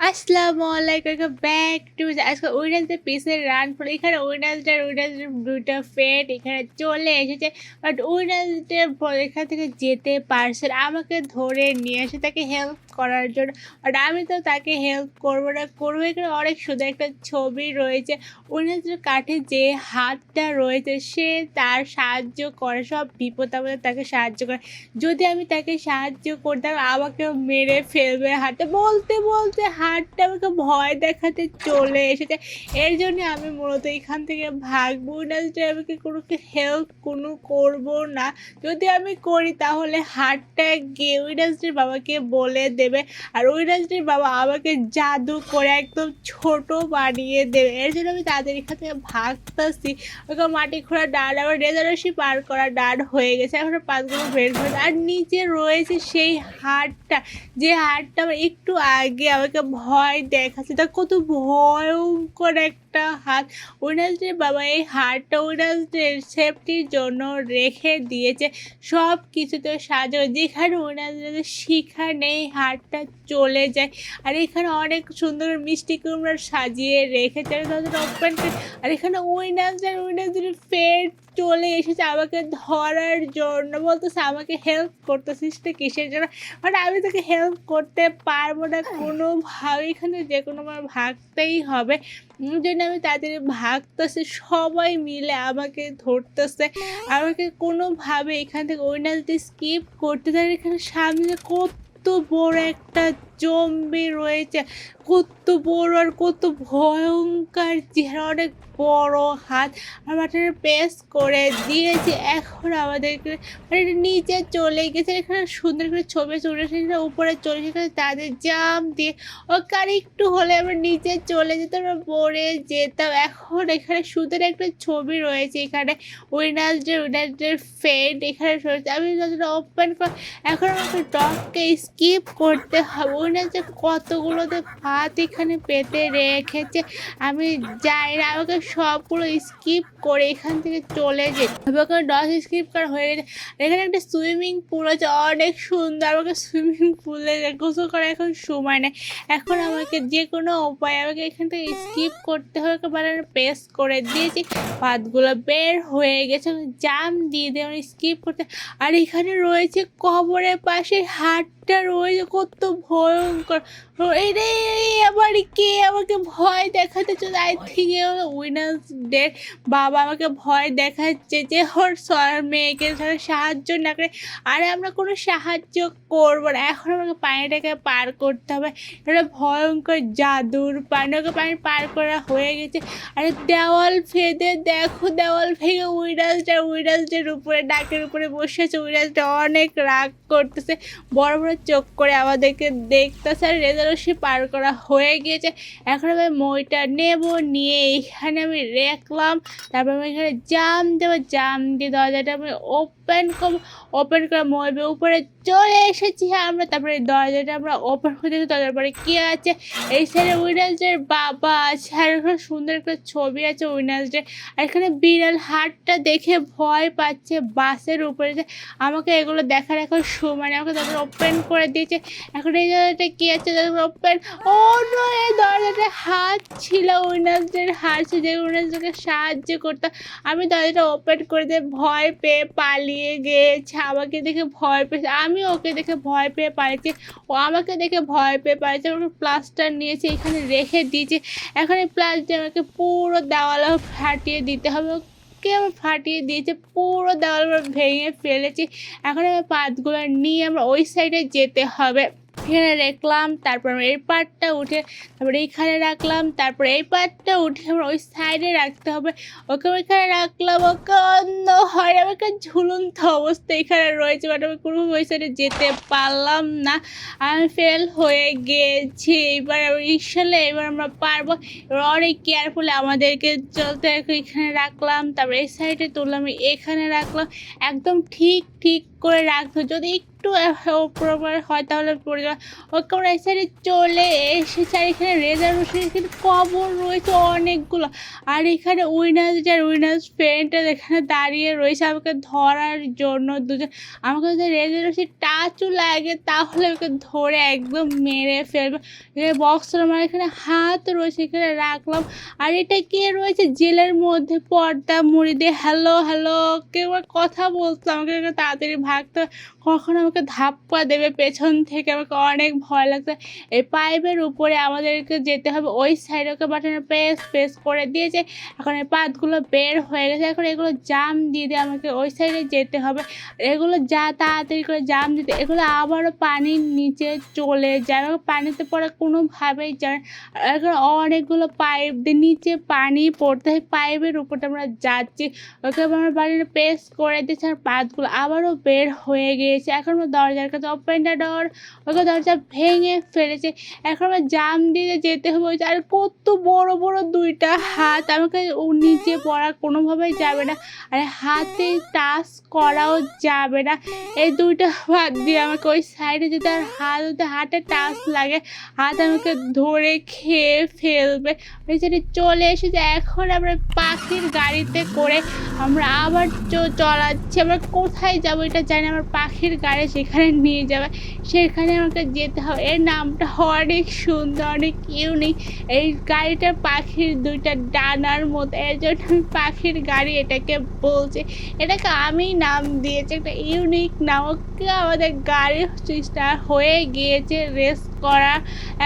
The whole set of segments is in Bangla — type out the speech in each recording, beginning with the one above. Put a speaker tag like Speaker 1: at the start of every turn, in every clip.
Speaker 1: আসসালামু আলাইকুম, ওয়েলকাম ব্যাক টু আজকে উইনাসডে পিসের রান পরে এখানে উইনাসডে দুইটা ফ্রেন্ড এখানে চলে এসেছে। বাট উইনাসডে এখান থেকে যেতে পারছে না, আমাকে ধরে নিয়ে এসে তাকে হেল্প করার জন্য। বাট আমি তো তাকে হেল্প করবো না, করবো। এখানে অনেক সুন্দর একটা ছবি রয়েছে। উইনাসডের কাঠে যে হাতটা রয়েছে সে তার সাহায্য করে, সব বিপদ আপদে তাকে সাহায্য করে। যদি আমি তাকে সাহায্য করতাম আমাকেও মেরে ফেলবে। হাঁটতে বলতে বলতে হাঁটতে আমাকে ভয় দেখাতে চলে এসেছে। এর জন্য আমি মূলত এখান থেকে ভাগবো না, যে আমাকে কোনো হেল্প করবো না। যদি আমি করি তাহলে হাটটা গিয়ে উইনাসডির বাবাকে বলে দেবে, আর উইনাসডির বাবা আমাকে জাদু করে একদম ছোট বানিয়ে দেবে। এর জন্য আমি তাদের এখান থেকে ভাগতেছি। ওকে মাটি খোঁড়া ডান, আবার রেজারসি পার করা ডান হয়ে গেছে। এখন পাতগুলো বের করে, আর নিচে রয়েছে সেই হাটটা, যে হাটটা আমার একটু আগে আমাকে ভয় দেখাচ্ছে। তা কত ভয়ঙ্কর একটা হাত। উইনাসডের বাবা এই হাটটা উইনাসডের সেফটির জন্য রেখে দিয়েছে, সব কিছুতে সাহায্য। যেখানে উইনাসডের সেখানে এই হাটটা চলে যায়। আর এখানে অনেক সুন্দর মিষ্টি কুমড়া সাজিয়ে রেখেছে। ওপেন, আর এখানে উইনাসডের ফের চলে এসেছে আমাকে ধরার জন্য, বলতেছে আমাকে হেল্প করতেছিস তো কিসের জন্য। বাট আমি তাকে হেল্প করতে পারবো না কোনোভাবে, এখানে যে কোনো আমার ভাগতেই হবে। জন্য আমি তাদের ভাগতেছে, সবাই মিলে আমাকে ধরতেছে, আমাকে কোনোভাবে এখান থেকে উইনাসডে স্কিপ করতে দেয়। এখানে সামনে কত বড় একটা জম্বি রয়েছে, কত বড় আর কত ভয়ঙ্কর চেহারা, অনেক বড় হাত। আর মাথাটা প্রেস করে দিয়েছে। এখন আমাদেরকে মানে নিচে চলে গেছে। এখানে সুন্দর করে ছবি চলে এসেছে, উপরে চলে এসেছে তাদের জাম দিয়ে। ওকে আর একটু হলে আমরা নিচে চলে যেতাম, আমরা পড়ে যেতাম। এখন এখানে সুন্দর একটা ছবি রয়েছে, এখানে উইনাসডের ফ্রেন্ড এখানে রয়েছে। আমি যতটা ওপেন কর, এখন আমাকে ডগকে স্কিপ করতে হবে। উইনাসডে কতগুলোতে ভাত এখানে পেতে রেখেছে আমি যাই না, আমাকে সবগুলো স্কিপ করে এখান থেকে চলে যেতে হবে। ওখানে 10 স্কিপ করা হয়ে গেছে। এখানে একটা সুইমিং পুল আছে, অনেক সুন্দর। আমাকে সুইমিং পুলে গোসল করা এখন সময় নেই। এখন আমাকে যে কোনো উপায় আমাকে এখান থেকে স্কিপ করতে হবে। একেবারে প্রেস করে দিয়েছি, পাতগুলো বের হয়ে গেছে, জাম দিয়ে দিয়ে আমি স্কিপ করতে। আর এখানে রয়েছে কবরের পাশে হাটটা রয়েছে, কত ভয়ঙ্কর। এই রে, আবার কে আমাকে ভয় দেখাতে চলে? আই থিঙ্ক উইনাসডের বাবা আমাকে ভয় দেখাচ্ছে যে ওর মেয়েকে সাহায্য না করে। আরে আমরা কোনো সাহায্য করবো না, এখন আমাকে পানিটাকে পার করতে হবে। এটা ভয়ঙ্কর জাদুর পানি, ওকে পানি পার করা হয়ে গেছে। আরে দেওয়াল ফেদে দেখো, দেওয়াল ভেঙে উইনাসডের উপরে, ডাকের উপরে বসে আছে। উইনাসডে অনেক রাগ করতেছে, বড় বড় চোখ করে আমাদেরকে দেখতেছে। আর রেজারসি পার করা হয়ে গিয়েছে। এখন আমি মইটা নেব, নিয়ে এখানে আমি রাখলাম। তারপর আমি এখানে জাম দেবো, জাম দিয়ে দরজাটা আমি ওপেন করবো। ওপেন করে মইবে উপরে চলে এসেছি আমরা। তারপরে দরজাটা আমরা ওপেন করে দেখি, দরজার পরে কি আছে। এই সাইডে উইনাসডের বাবা আছে, আর এখানে সুন্দর একটা ছবি আছে উইনাসডে। আর এখানে বিড়াল হাটটা দেখে ভয় পাচ্ছে, বাসের উপরে যে। আমাকে এগুলো দেখার এখন সময় নেই, আমাকে দরজা ওপেন করে দিয়েছে। এখন এই দরজাটা কি আছে, ওপেন। ও নো, এই দরজাটা হাত ছিল, উইনাসডের হাত ছিল, যে উইনাসডেকে সাহায্য করতাম। আমি দরজাটা ওপেন করে দিয়ে ভয় পেয়ে পালিয়ে গিয়েছে। আমাকে দেখে ভয় পেয়েছে, আমি ওকে দেখে ভয় পেয়ে পালিয়েছি। ও আমাকে দেখে ভয় পেয়ে পালিয়েছে। আমাকে প্লাস্টার নিয়েছে, এখানে রেখে দিয়েছে। এখন এই প্লাস্টার আমাকে পুরো দেওয়ালে ফাটিয়ে দিতে হবে। কে আমার ফাটিয়ে দিয়েছে, পুরো দেওয়াল ভেঙে ফেলেছি। এখন আমার পাতগুলো নিয়ে আমরা ওই সাইডে যেতে হবে। এখানে রাখলাম, তারপর এই পার্টটা উঠে তারপরে এইখানে রাখলাম, তারপরে এই পার্টটা উঠে আমরা ওই সাইডে রাখতে হবে। ওকে ওইখানে রাখলাম, ওকে অন্য হয় আমাকে ঝুলন্ত অবস্থা এখানে রয়েছে। বাট আমি কোনো ওই সাইডে যেতে পারলাম না, আমি ফেল হয়ে গেছি। এবার ইনশাল্লাহ এবার আমরা পারবো। এবার অনেক কেয়ারফুলি আমাদেরকে চলতে। এখানে রাখলাম, তারপরে এই সাইডে তুললাম, এখানে রাখলাম। একদম ঠিক ঠিক করে রাখবো, যদি একটু ওপর হয় তাহলে পড়ে যাওয়া। ওকে আমরা এই সাইডে চলে এসেছি আর এখানে রেজার রশিদের কিন্তু কবর রয়েছে অনেকগুলো। আর এখানে উইনার্স ফ্রেন্ডটা এখানে দাঁড়িয়ে রয়েছে আমাকে ধরার জন্য দুজন। আমাকে যদি রেজার রশি টাচও লাগে তাহলে ওকে ধরে একদম মেরে ফেলবে। বক্সের আমার এখানে হাত রয়েছে, এখানে রাখলাম। আর এটা কে রয়েছে জেলের মধ্যে পর্দা মুড়ি দিয়ে হ্যালো কেউ কথা বলতো, আমাকে তাড়াতাড়ি ভাগতে, কখন আমাকে ধাপ্পা দেবে পেছন থেকে, আমাকে অনেক ভয় লাগছে। এই পাইপের উপরে আমাদেরকে যেতে হবে, ওই সাইডে ওকে বাটনে প্রেস করে দিয়েছে। এখন এই পাতগুলো বের হয়ে গেছে, এখন এগুলো জাম দিয়ে আমাকে ওই সাইডে যেতে হবে। এগুলো তাড়াতাড়ি করে জাম দিতে, এগুলো আবারও পানির নিচে চলে যায়, পানিতে পড়া কোনোভাবেই যায়। এখন অনেকগুলো পাইপ দিয়ে নিচে পানি পড়তে হয়, পাইপের উপরটা আমরা যাচ্ছি। ওকে আমার বাড়িতে প্রেস করে দিয়েছে আর পাতগুলো আবারও বের হয়ে গিয়েছে। এখন আমার দরজার কাছে ওপেন দ্য ডোর, ওকে দরজা ভেঙে ফেলেছে। এখন আমার জাম দিয়ে যেতে হবে। আর কত বড় বড় দুইটা হাত, আমাকে নিচে পড়া কোনোভাবেই যাবে না, আর হাতে টাচ করাও যাবে না। এই দুইটা হাত দিয়ে আমাকে ওই সাইডে যেতে, আর হাতে টাচ লাগে হাত আমাকে ধরে খেয়ে ফেলবে। ওই সাইডে চলে এসেছে। এখন আমরা পাখির গাড়িতে করে আমরা আবার চলাচ্ছি। আমরা কোথায় যাবো এটা জানি, আমার পাখির গাড়ি সেখানে নিয়ে যাবে, সেখানে আমাকে যেতে হবে। এর নামটা অনেক সুন্দর, অনেক ইউনিক। এই গাড়িটা পাখির দুইটা ডানার মতো, এর জন্য আমি পাখির গাড়ি এটাকে বলছি। এটাকে আমি নাম দিয়েছি, একটা ইউনিক নাম। আমাদের গাড়ি স্টার্ট হয়ে গিয়েছে রেস করা।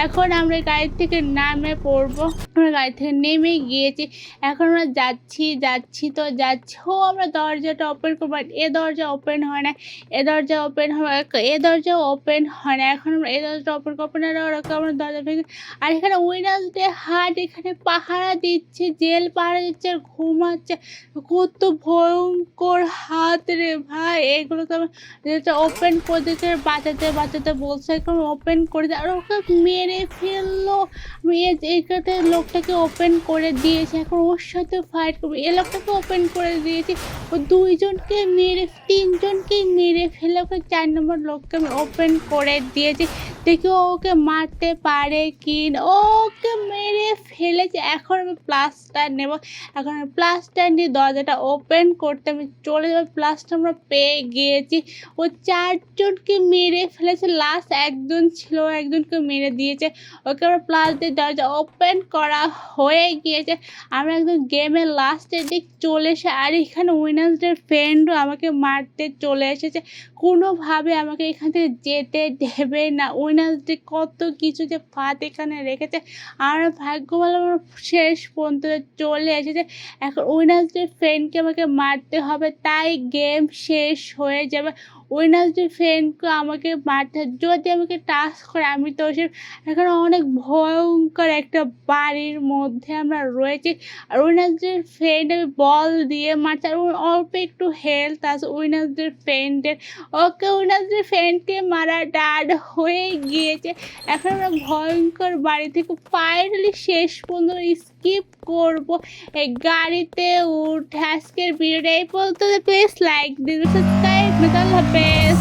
Speaker 1: এখন আমরা গাড়ি থেকে নামে পড়বো। আমরা গাড়ি থেকে নেমে গিয়েছি, এখন আমরা যাচ্ছি তো যাচ্ছি। আমরা দরজাটা ওপেন করবো, এ দরজা ওপেন হয় না, এ দরজা ওপেন হয়, এ দরজা ওপেন হয় না। এখন আমরা এই দরজাটা ওপেন করবো না, আমরা দরজা ভেঙে। আর এখানে উইনার্সদের হাট এখানে পাহারা দিচ্ছে, জেল পাহারা দিচ্ছে আর ঘুমাচ্ছে। কত ভয়ঙ্কর হাত রে ভাই, এগুলো তো যেটা ওপেন করে দিতে বাঁচাতে বলছে, এখন ওপেন করে দেয় আর ওকে মেরে ফেললো। আমি এইটাতে লোকটাকে ওপেন করে দিয়েছি, এখন ওর সাথে ফাইট করবো। এই লোকটাকে ওপেন করে দিয়েছি, ও তিনজনকে মেরে ফেলে ওকে 4 নম্বর লোককে আমি ওপেন করে দিয়েছি। দেখি ওকে মারতে পারে কি না, ওকে মেরে ফেলেছে। এখন আমি প্লাস্টার নেব, এখন আমি প্লাস্টার নিয়ে দরজাটা ওপেন করতে আমি চলে যাবো। প্লাস্টার আমরা পেয়ে গিয়েছি। ও 4 জনকে মেরে ফেলেছে, লাস্ট একজন ছিল, একজনকে মেরে দিয়েছে। ওকে আমরা প্লাস দিয়ে দরজা ওপেন করা হয়ে গিয়েছে। আমরা একদম গেমের লাস্টের দিক চলে এসে, আর এখানে উইনার্সদের ফ্রেন্ডও আমাকে মারতে চলে এসেছে। কোনোভাবে আমাকে এখান থেকে যেতে দেবে না। উইনার্সদের কত কিছু যে ফাঁদ এখানে রেখেছে, আর ভাগ্য ভালো আমার শেষ পর্যন্ত চলে এসেছে। এখন উইনার্সদের ফ্রেন্ডকে আমাকে মারতে হবে, তাই গেম শেষ হয়ে যাবে। উইনার্সদের ফ্রেন্ডকে আমাকে মারতে, যদি আমাকে টাচ করে আমি তো সে। এখন অনেক ভয়ঙ্কর একটা বাড়ির মধ্যে আমরা রয়েছি, আর উইনার্সদের ফ্রেন্ড আমি বল দিয়ে মারছি, আর অল্প একটু হেলথ আছে উইনার্সদের ফ্রেন্ডের। ওকে উইনার্সদের ফ্রেন্ডকে মারা ডাড হয়ে গিয়েছে। এখন আমরা ভয়ঙ্কর বাড়ি থেকে ফাইনালি শেষ পর্যন্ত স্কিপ করবো এই গাড়িতে উঠে। আজকের ভিডিওটা এই পর্যন্ত, প্লিজ লাইক দিন, সাবস্ক্রাইব, আল্লাহ হাফেজ।